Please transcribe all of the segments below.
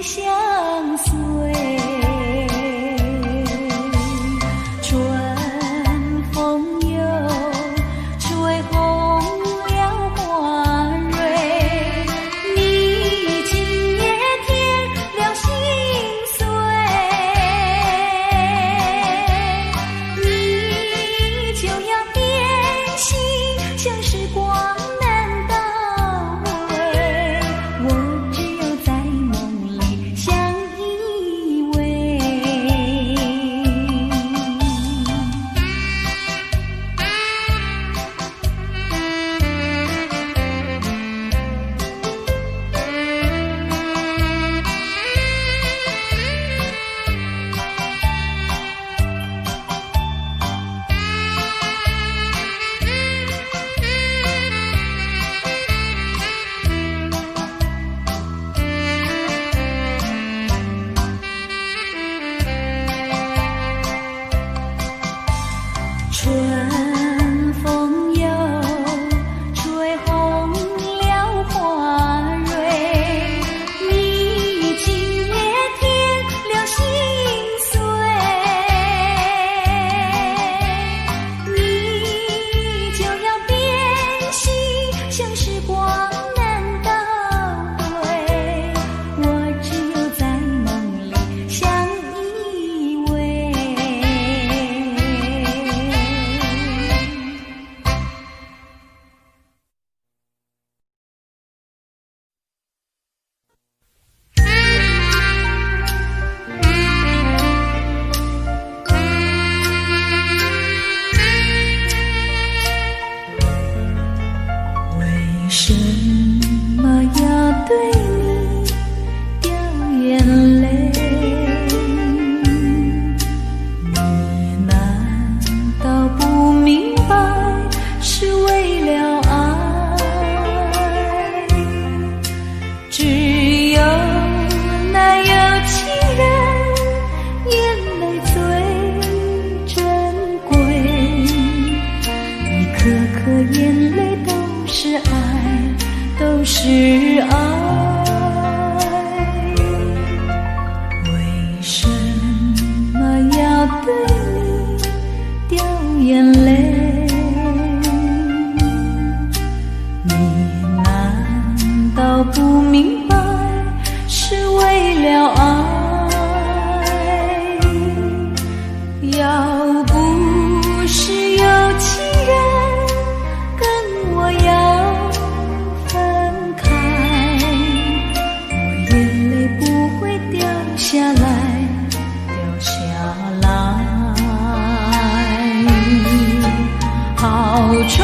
相随。春风又吹红了花蕊，你今夜添了心碎，你就要变心，像时光难倒回，我只有在梦里相依偎。春风又吹红了花蕊，你今夜添了心碎，你就要变心，像时光难倒回，我只有在梦里相依偎。为什么要对你掉眼泪？你难道不明白是为了爱？只有那有情人眼泪最珍贵，一颗颗眼泪都是爱，都是爱。为什么要对你掉眼泪？你难道不明白是为了爱？要不是有情人跟我要分开，我眼泪不会掉下来，掉下来。好春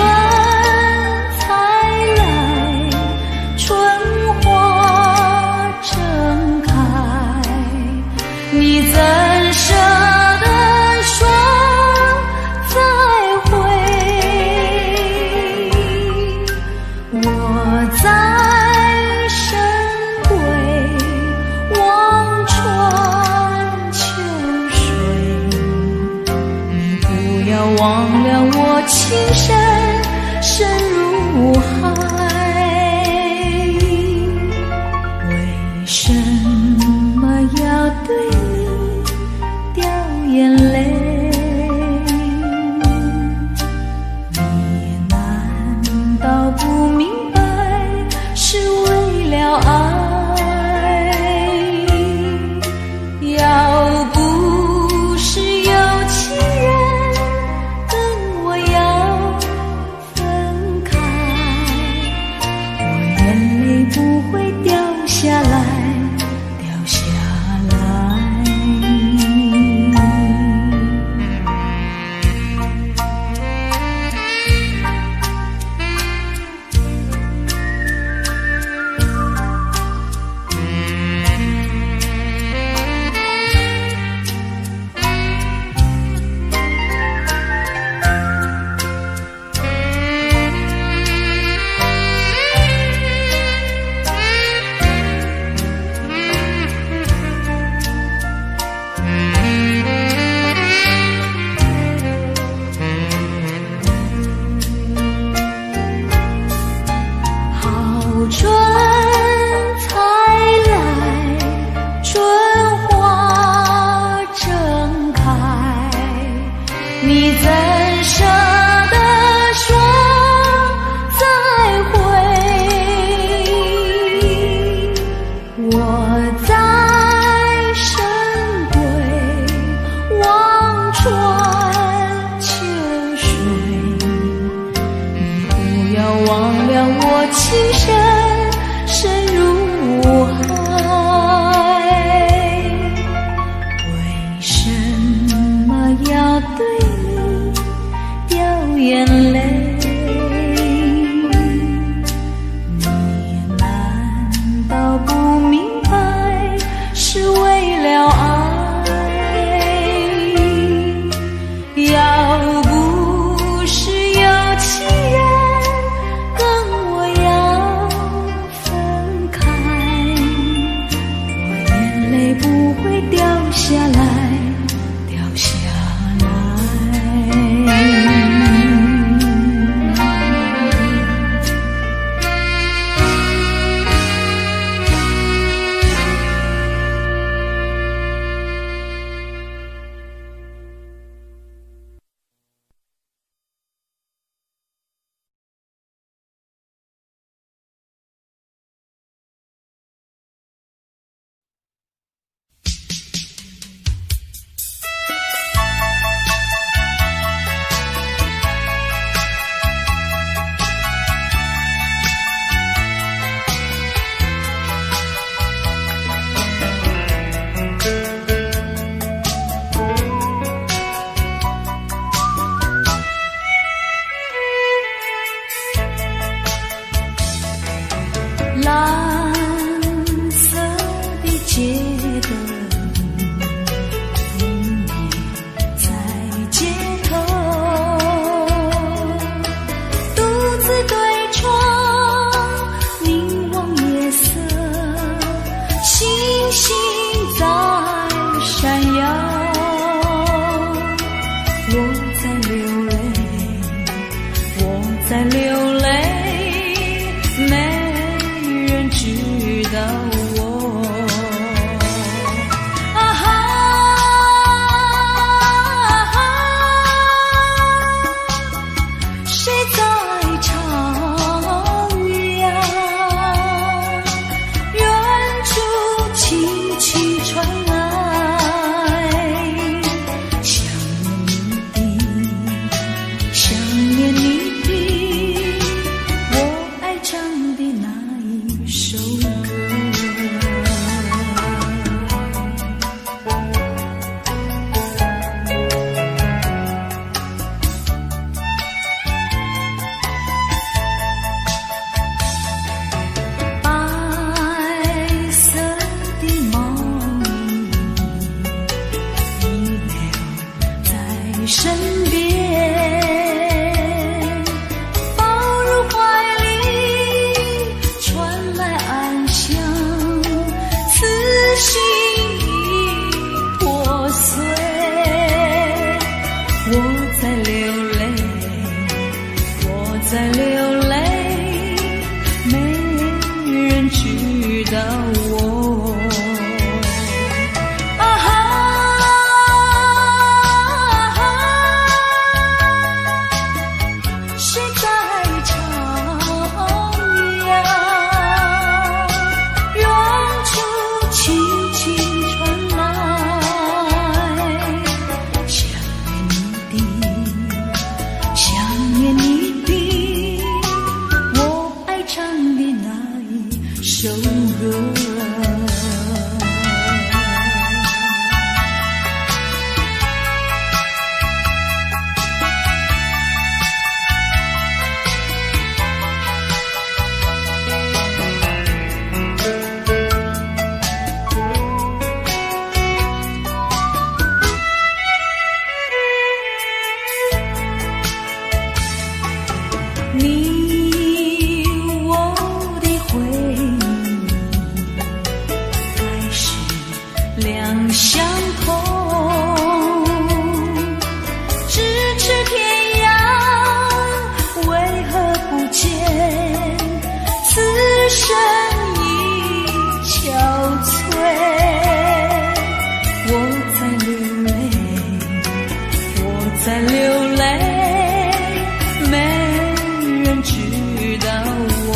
才来，春花正开，你怎舍得说再会？我在深闺望穿秋水，你不要忘了我情深深如海。为什么要对你掉眼泪？你难道不明白是为了爱？要不是有情人跟我要分开，我眼泪不会掉下来，掉下来。下来，掉下来。蓝色的街灯，在街头，独自对窗凝望夜色，星星在闪耀。我在流泪，我在流泪，没人知道我。啊哈啊哈，谁在唱呀？远处轻轻传来，想念你的，我爱唱的那一首歌。白色的毛衣遗留在身边，抱入怀里，传来安详，此心已破碎。我在流泪，我在流泪，没人知道我。啊哈啊哈，谁在唱呀？远处轻轻传来，想念你的，我爱唱的那一首歌。你我的回忆开始两相空，咫尺天涯为何不见，此生已憔悴。我在流泪，我在流泪，没人知道我。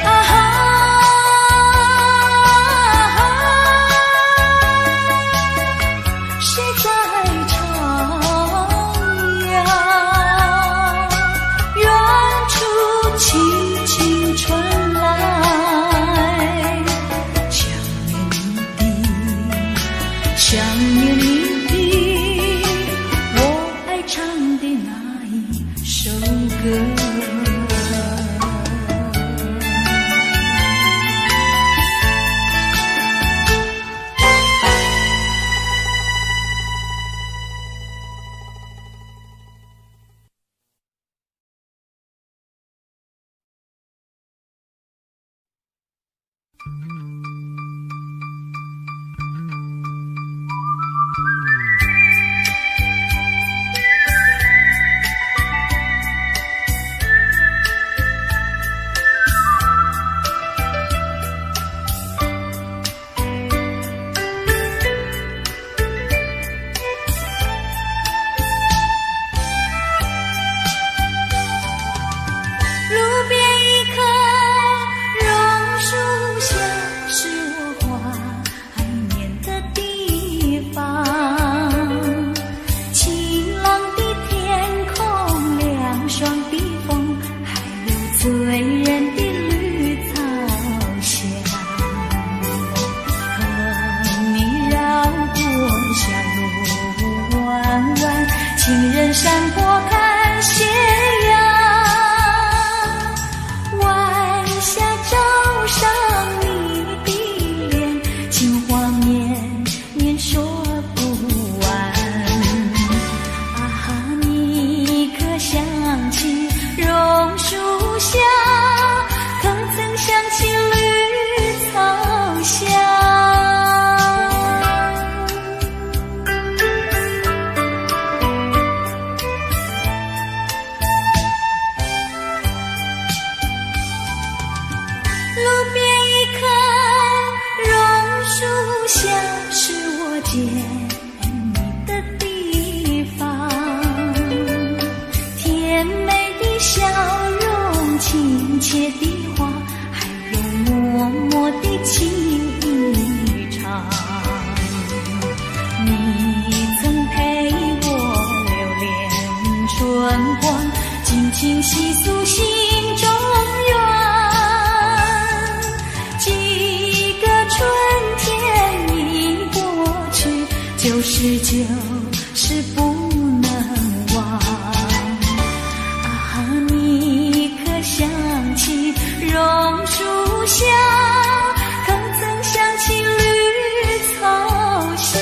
啊哈啊哈，是就是不能忘。啊，你可想起榕树下，可曾想起绿草香？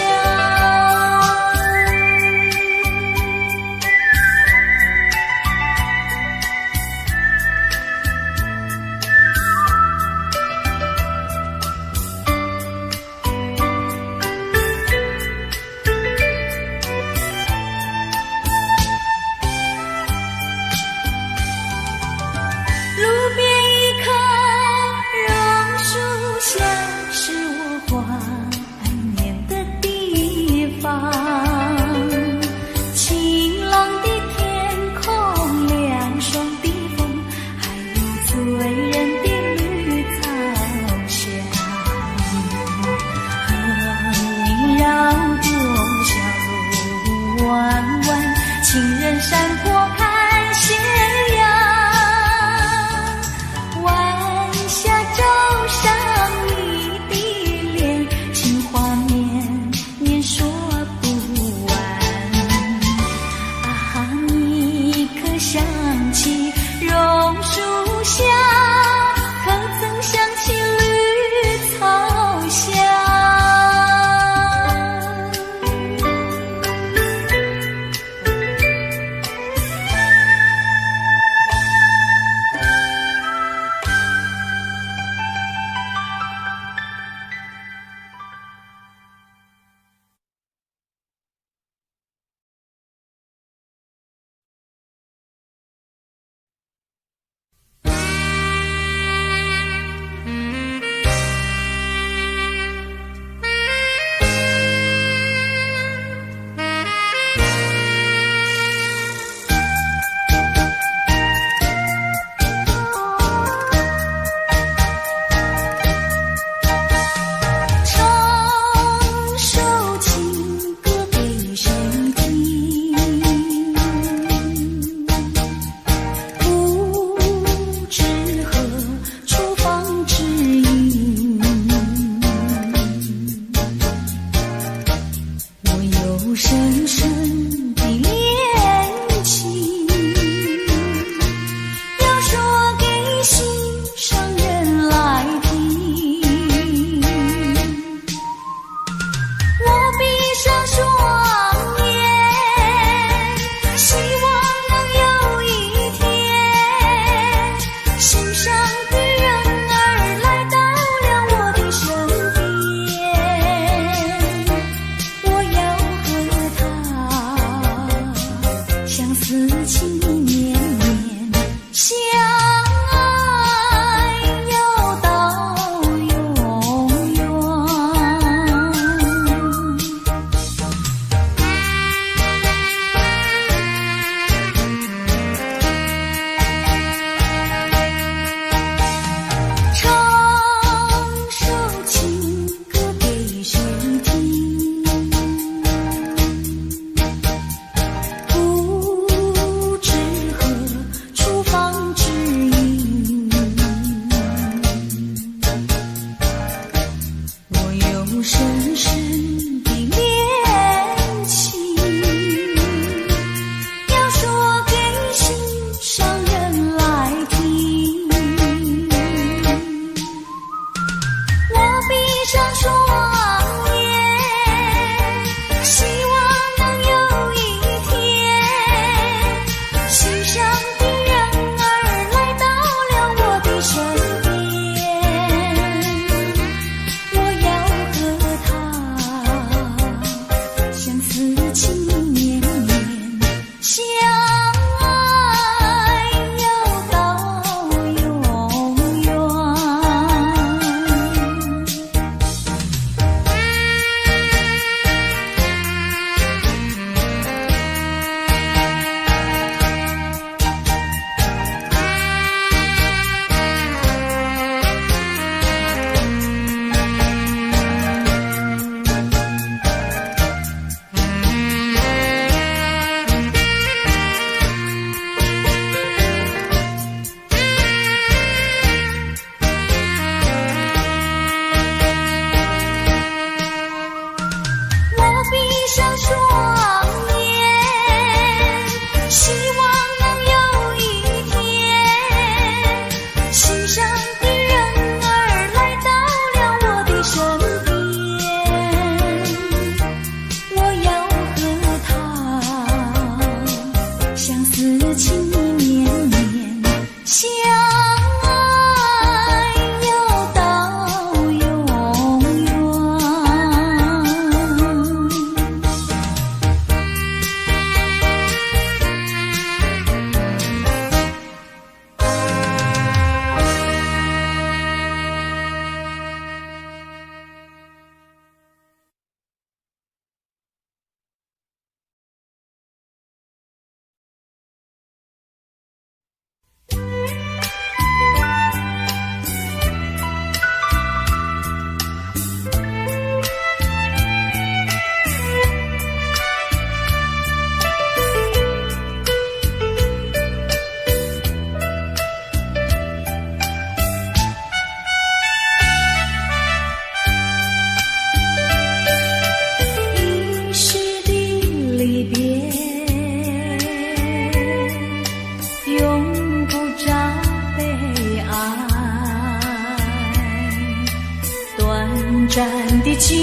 暂的寂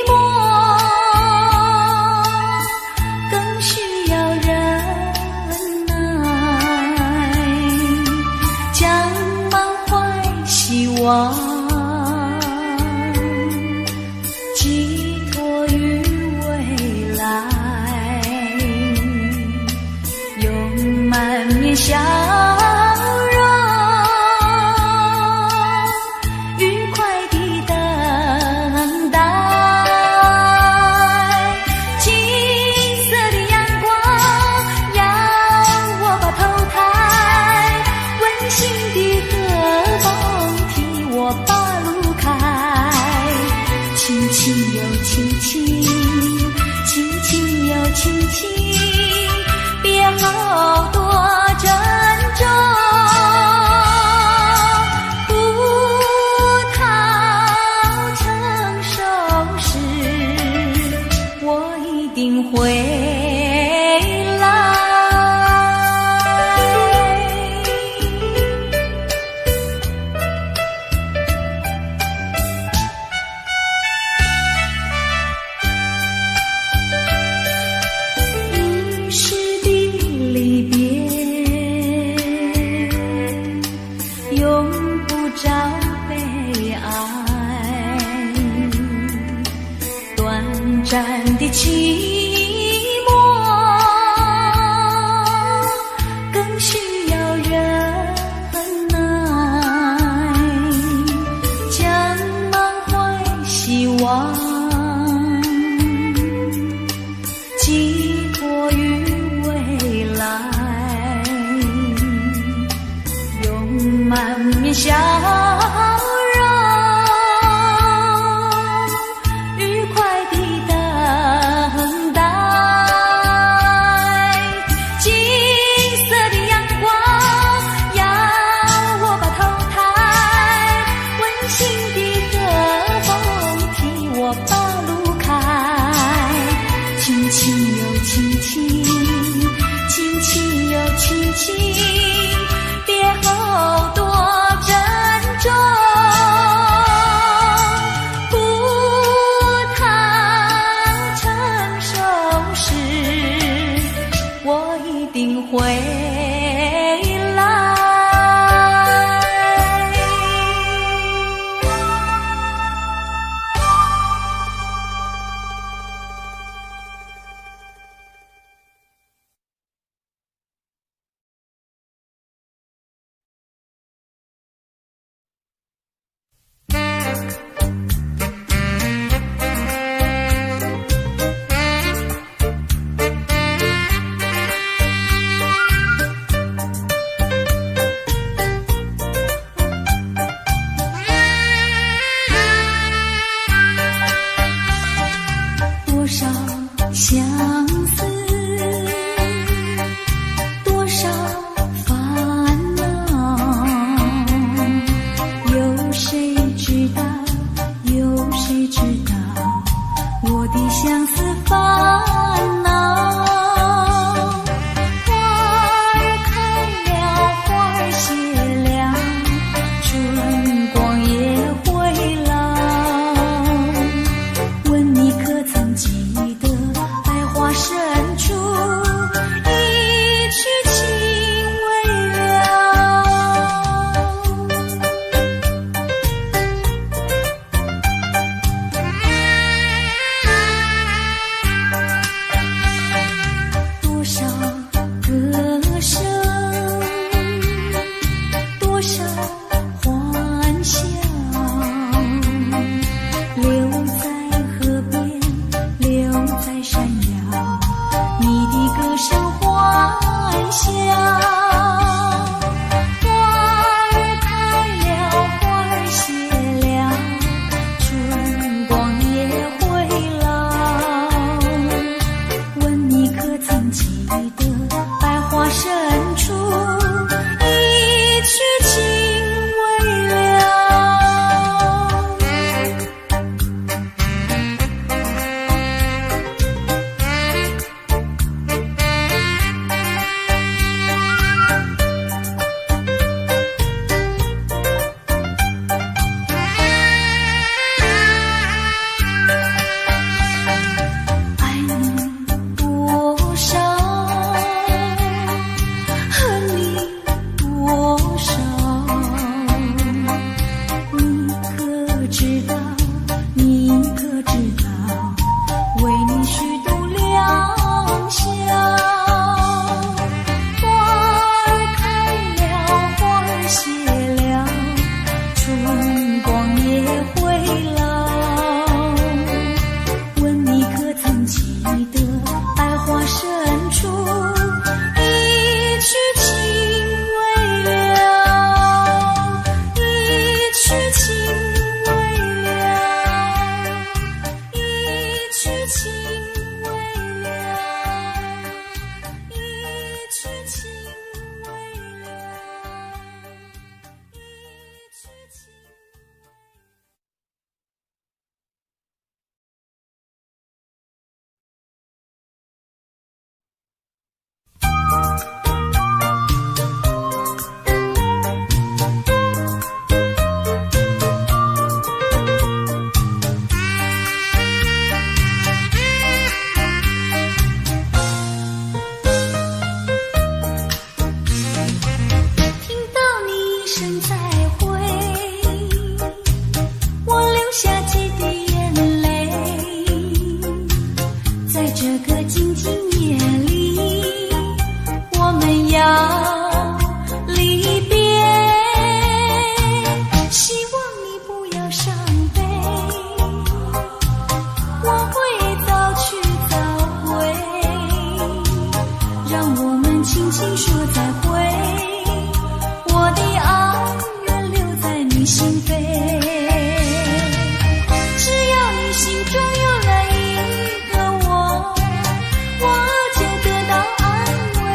寞，更需要忍耐，将满怀希望寄托于未来，用满面笑容愉快地等待。金色的阳光让我把头抬，温馨的和风替我把路开，轻轻又轻轻，轻轻又轻轻，别后多珍重。葡萄成熟时，我一定会来。一时的离别，用不着悲哀，短暂的寂寞，更需要忍耐，将满怀希望寄托于未来，用满面笑容愉快地等待。金色的阳光要我把头抬，温馨的和风替我把路开，轻轻又轻轻，轻轻又轻轻，别后多珍重。葡萄成熟时，我一定会。道，你可知道，为你虚度良宵。花儿开了，花儿谢了，春光也会老。问你可曾记得，百花深处一曲情未了，一曲情未了，一曲情未了，一曲情未了，一曲情。听到你一声再会，我流下几滴眼泪。在这个静静夜里，我们要离别。希望你不要伤悲，我会早去早回，让我们轻轻说再会。我的爱愿留在你心扉，只要你心中有了一个我，我就得到安慰。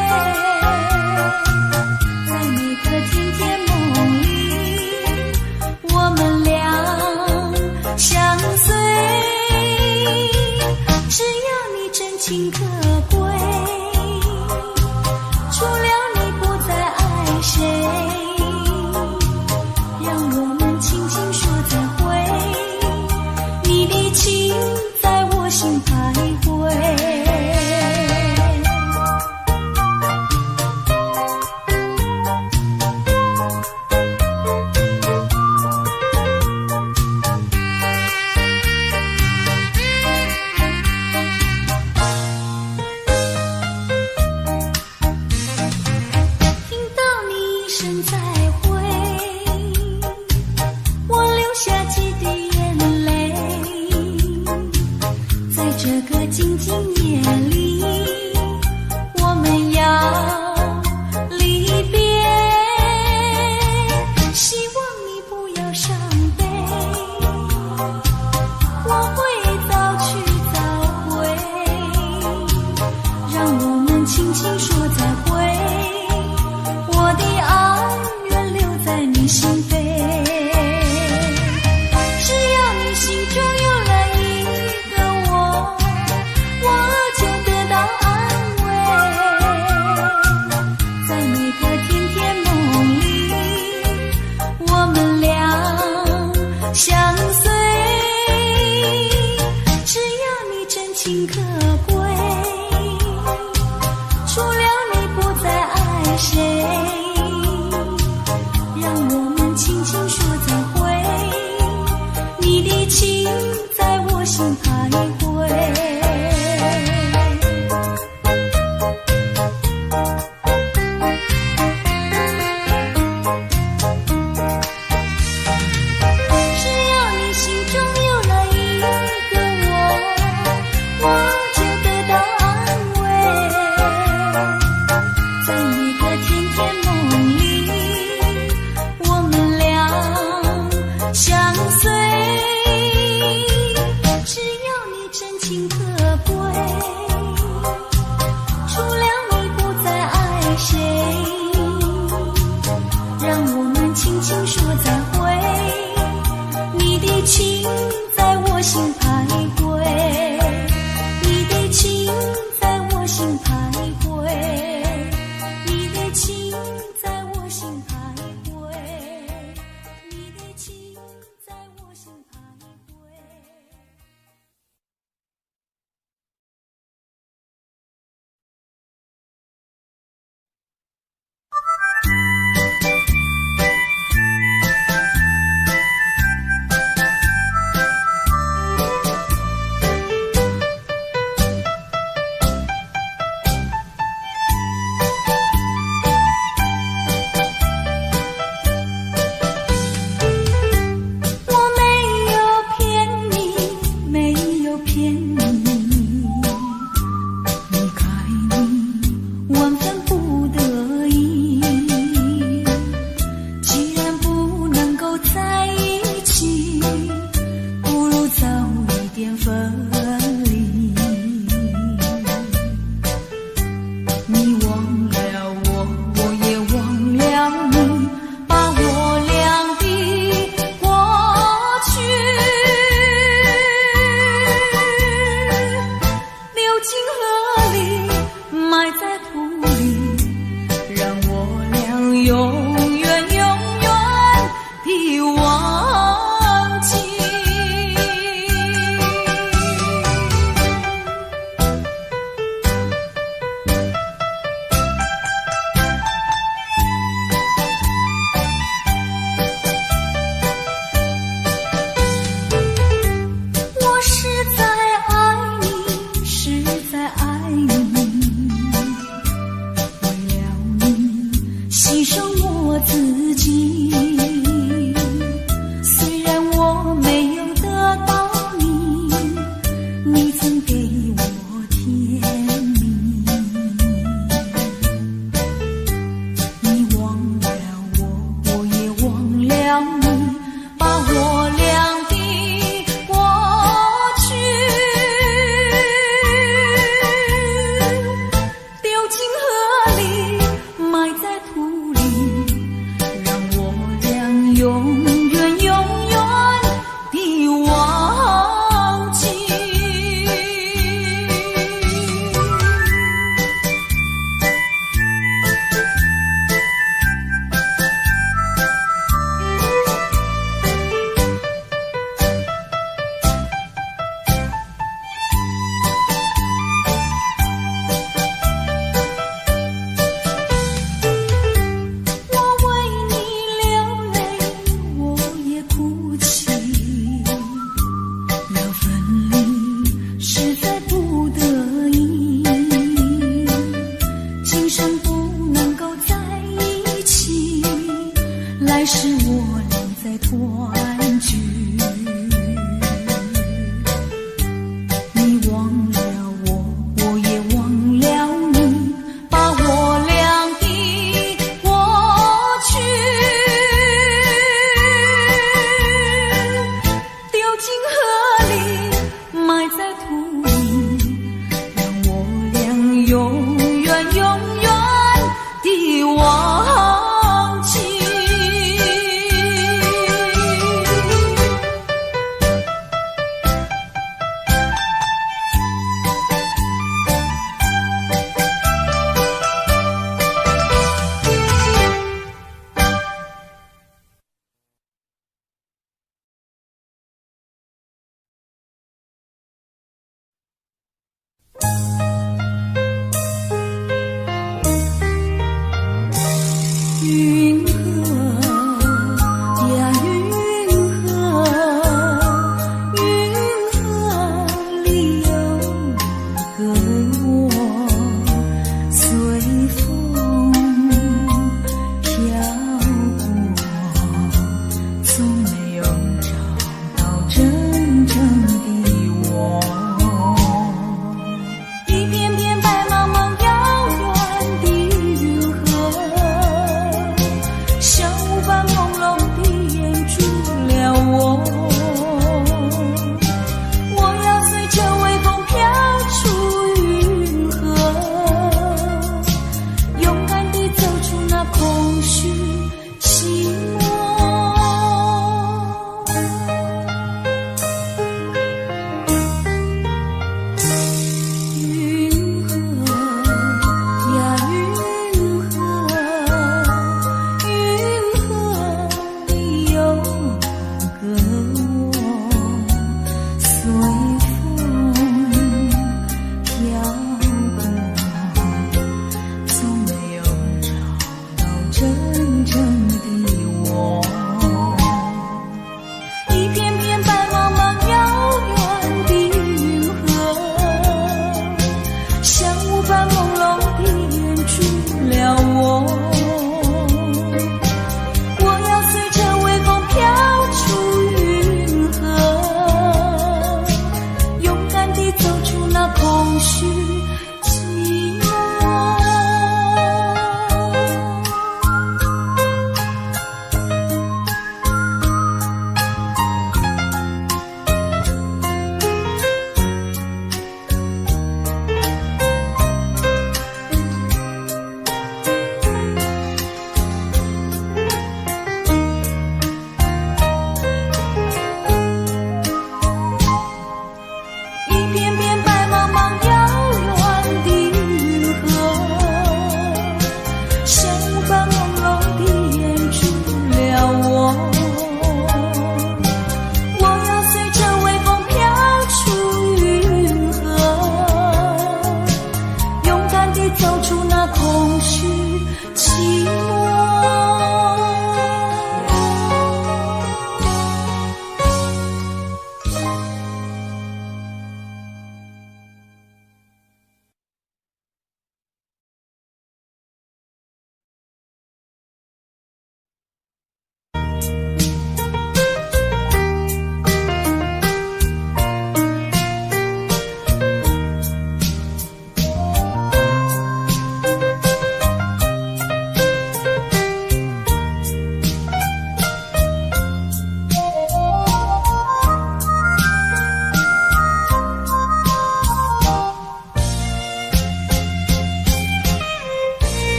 在每个甜甜梦里，我们俩相随。只要你真情可贵，除了你不再爱谁，让我们轻轻说再会。你的情在我心徘徊。听到你一声再会，我流下几滴眼泪。在这个静静夜里，我们要离别。希望你不要伤悲，我会早去早回，让我们轻轻说再会。我的爱愿留在你心扉，只要你心中有了一个我，我就得到安慰。在每个甜甜梦里，我们俩相随。只要你真情可贵，除了你不再爱谁，让我们轻轻说再会。你的情在我心徘徊。只要你心中有了一个我，我就得到安慰。在每个甜甜梦里，我们俩相随。只要你真情分离。你忘了我，我也忘了你，把我俩的过去流进河里，埋在土里，让我俩永远永远地忘记。我实在爱你，实在爱你，为了你牺牲我自己。虽然我没有得到你，你曾给我甜蜜。你忘了我，我也忘了你，把我俩的过去丢进河里，埋在土里，让我俩永远永远地忘记。我为你流泪，我也哭泣，要分离实在不得已，今生不能够在一起，来世我俩再团聚。你忘了我，我也忘了你，把我俩的过去丢进河里，埋在土里，让我俩永远永远地忘记。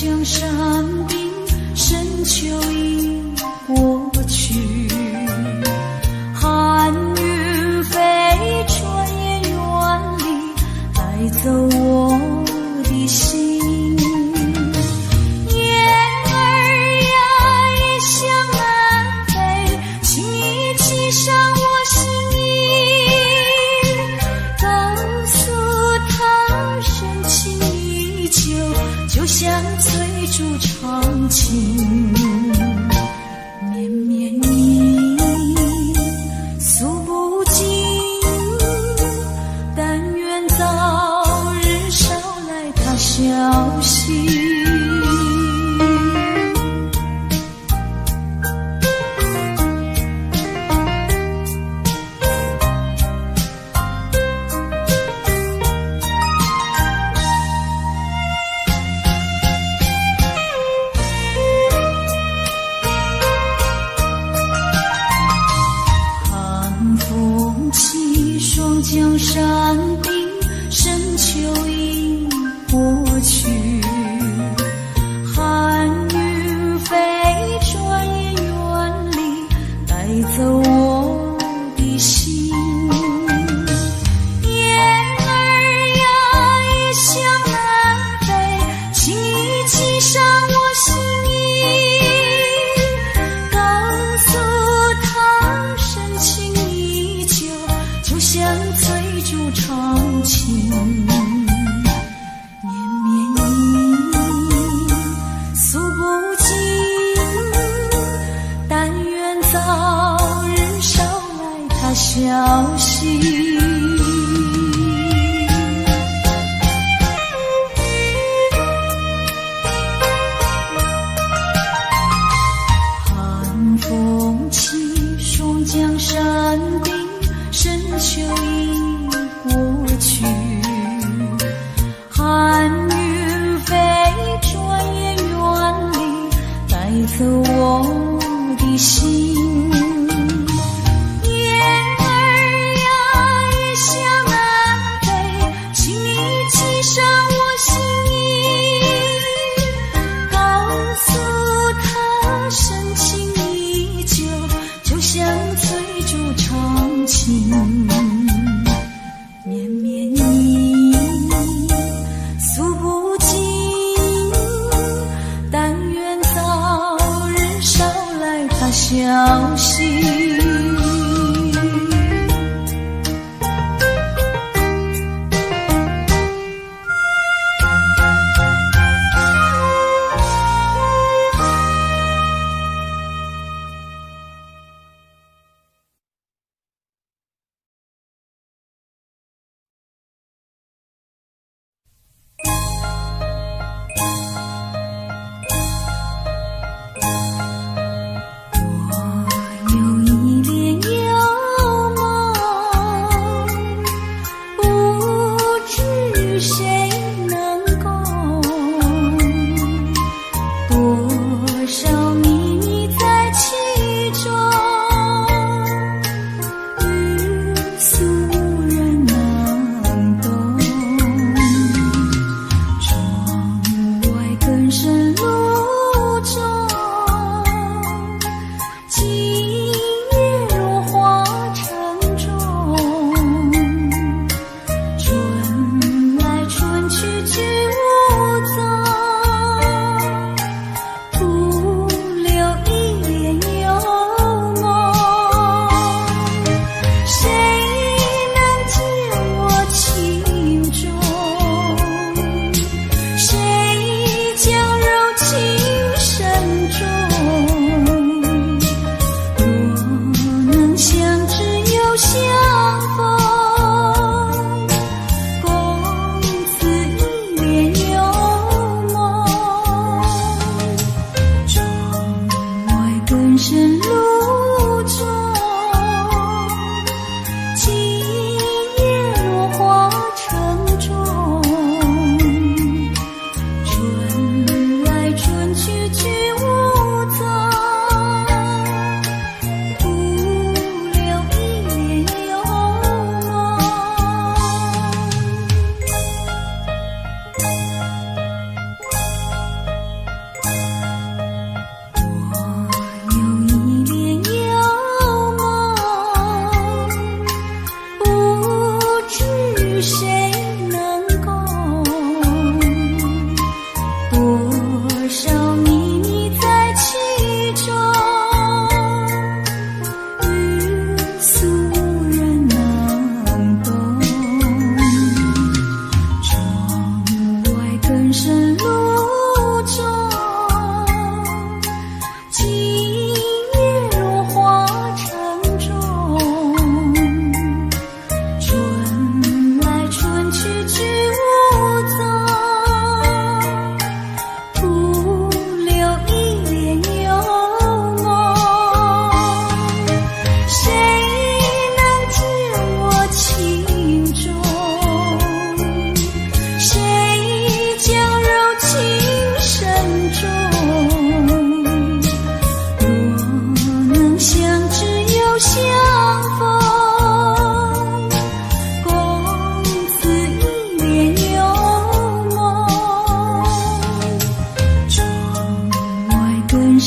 江山冰，深秋已过去。寒云飞，转眼远离，带走我的心。像翠竹长情，绵绵意，诉不尽。但愿早日捎来他消息。江山冰，深秋已过去。寒云飞，转眼远离，带走我的心。雁儿呀，一向南飞，轻易骑上我心意，告诉他深情依旧，就像翠竹长情，绵绵意，诉不尽。但愿早日捎来他消息。寒风起，霜降山冰，深秋已过去。寒云飞，转眼远离，带走我的心。雁儿呀，一向南飞，轻易骑上我心意，告诉他深情依旧，就像翠竹长情。绵绵意，诉不尽。但愿早日捎来他消息。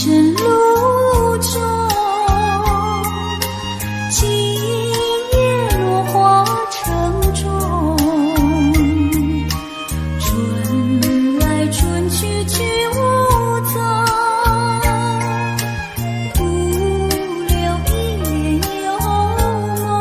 生路中，今夜落花城中，春来春去去无踪，徒留一帘幽梦。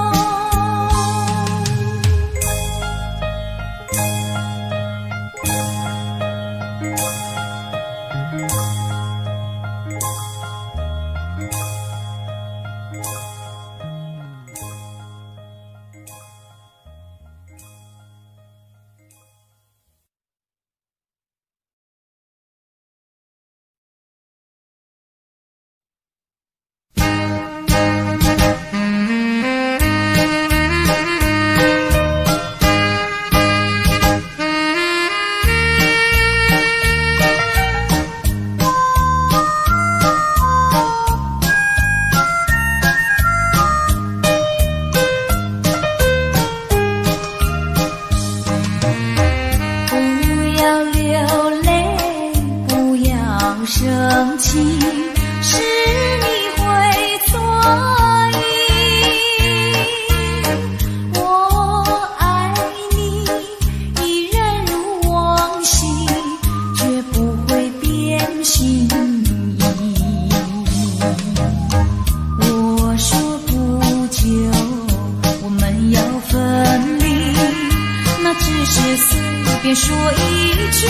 生气是你会错意，我爱你依然如往昔，绝不会变心意。我说不久我们要分离，那只是随便说一句。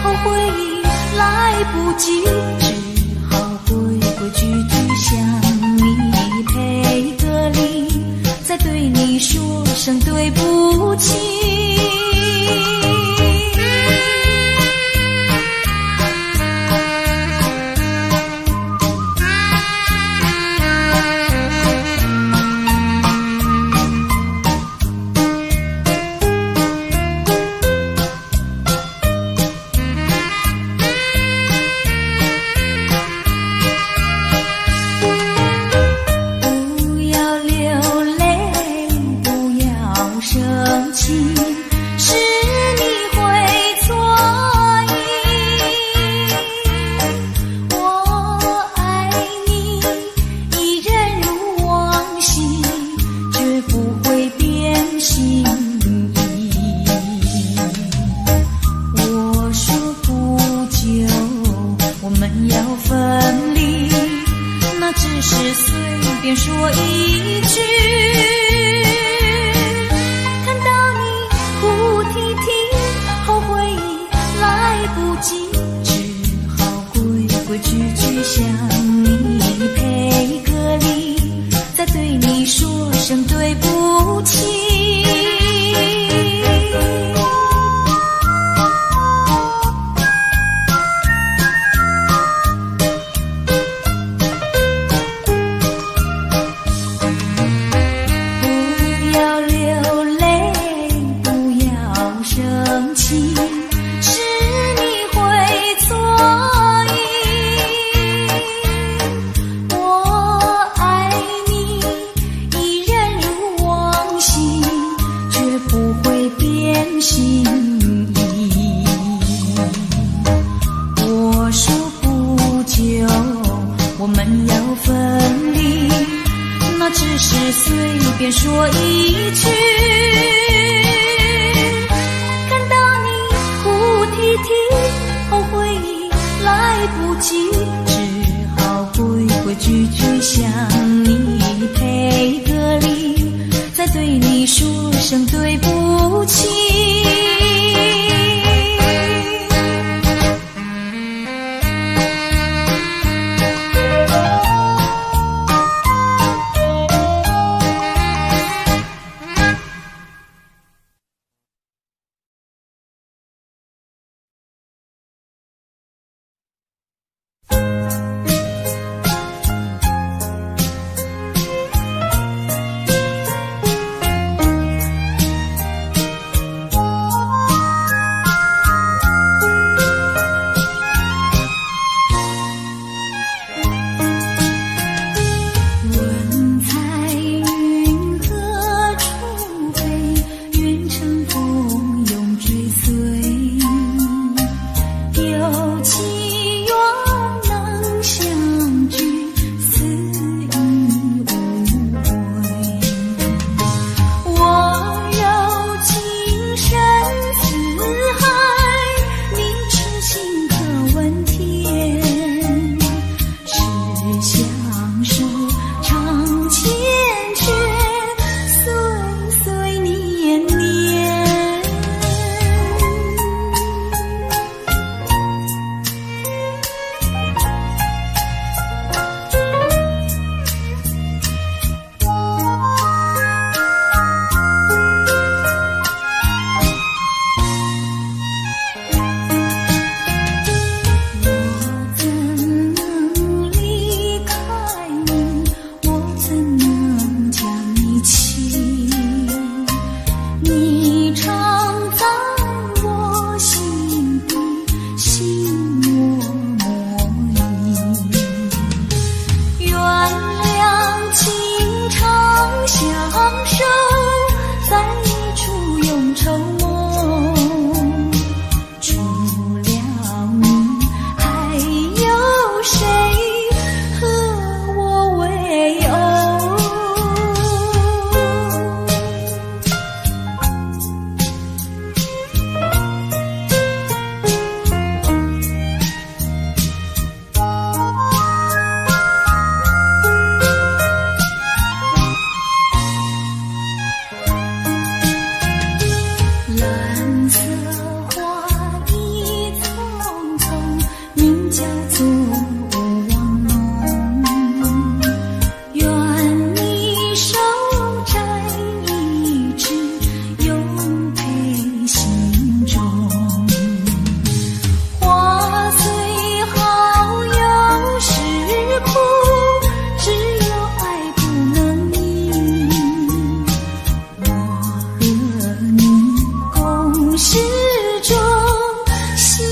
后悔已来不及，只好规规矩矩向你赔个礼，再对你说声对不起。只是随便说一句，看到你哭啼啼，后悔已来不及，只好规规矩矩向你赔个礼，再对你说声对不起。心意，我说不久我们要分离，那只是随便说一句，看到你哭啼啼，后悔已来不及，只好规规矩矩向你赔个礼，再对你说声对不起。始终心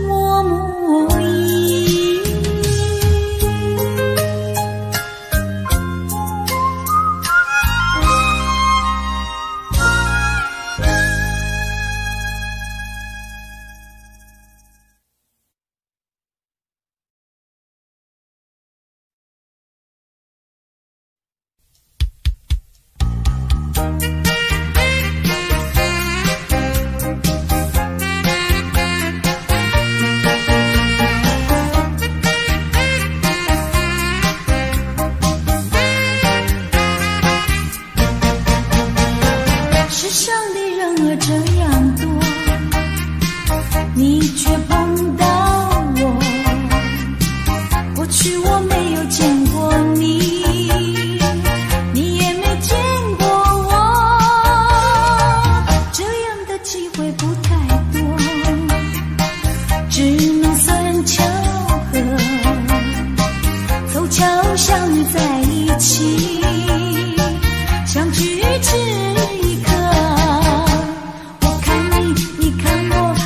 我莫疑。世上的人儿这样多，你却碰到我。过去我没有见过你，你也没见过我，这样的机会不太多，只能算巧合，凑巧相在一起，相聚只一刻。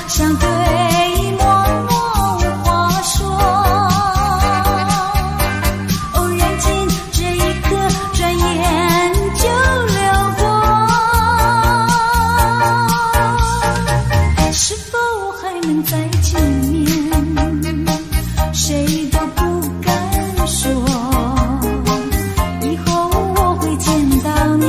相对默默无话说，偶然间这一刻转眼就流过，是否还能再见面，谁都不敢说，以后我会见到你，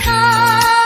他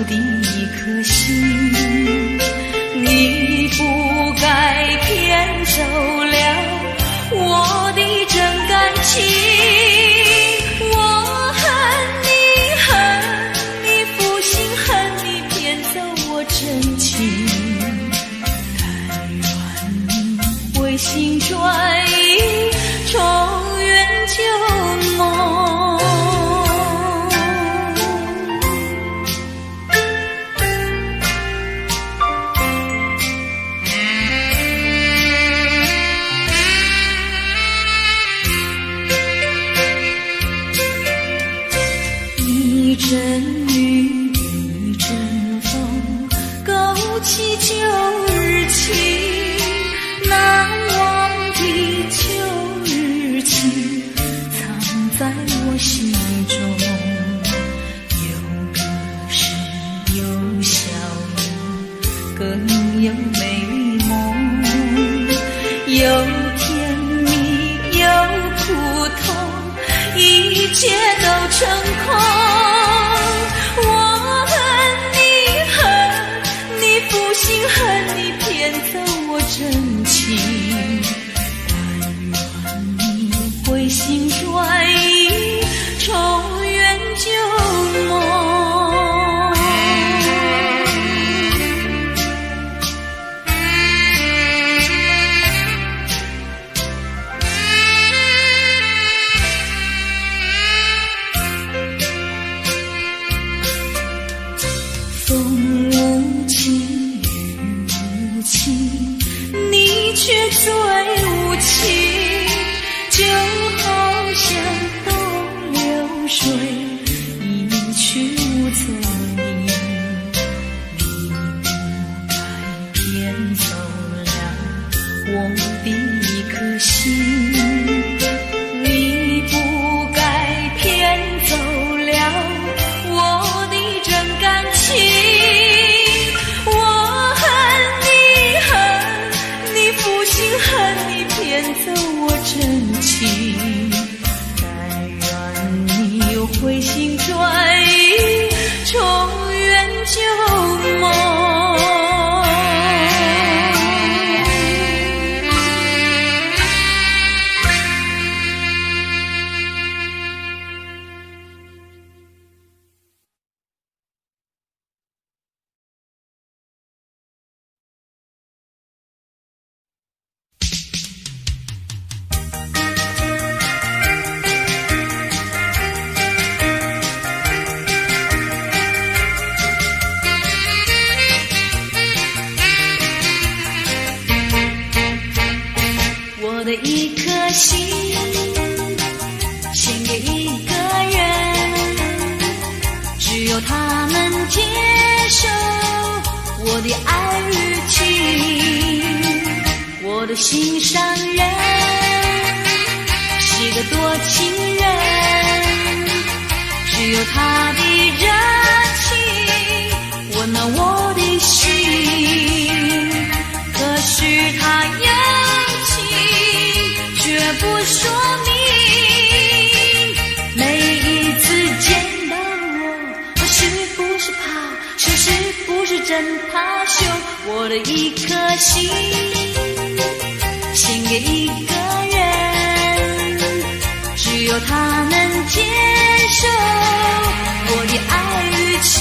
的一颗心，你不该骗走了我的真感情。我恨你负心，恨你骗走我真情。但愿你回心转意，重圆旧梦。一阵雨，一阵风，勾起旧日情，难忘的旧日情，藏在我心中。有歌声，有笑容，更有美丽梦，有甜蜜，有苦痛，一切都成空。恨你骗走我真情，但愿你回心转意，重圆旧梦。风无情，你却最无情，就好像东流水，一去无踪影。你不该骗走了我的一颗心，你不该骗走了我的真感情。恨你骗走我真情，但愿你又回心转意，重圆旧梦。我的一颗心献给一个人，只有他能接受我的爱与情。我的心上人是个多情人，只有他的热情温暖我的心。可是他有绝不说明，每一次见到我，是不是怕羞，是不是真怕羞？我的一颗心献给一个人，只有他能接受我的爱与情。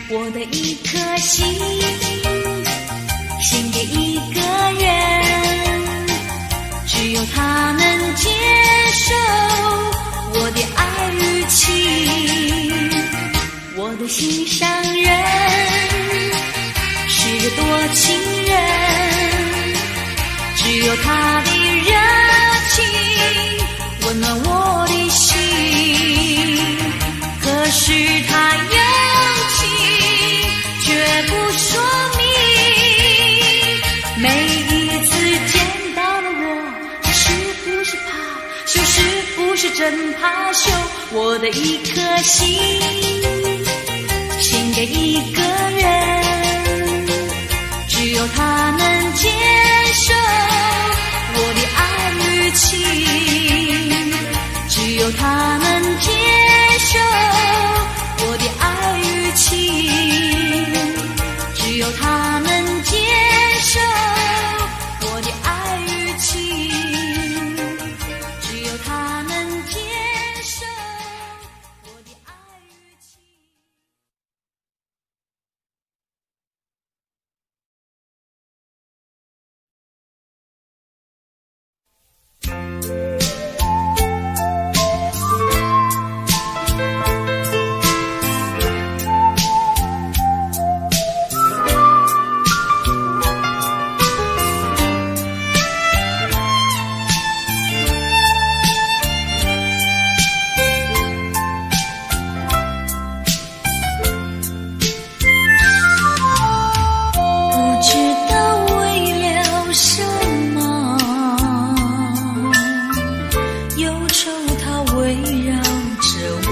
我的一颗心献给一个人，只有他能接受我的爱与情。我的心上人是个多情人，只有他的热情温暖我的心。可是他有情却不说明，就是真怕羞，我的一颗心献给一个人，只有他能接受我的爱与情，只有他能接受我的爱与情，只有他能接受我的爱与情，只有他能接受我的爱与情。不知道为了什么，忧愁它围绕着我。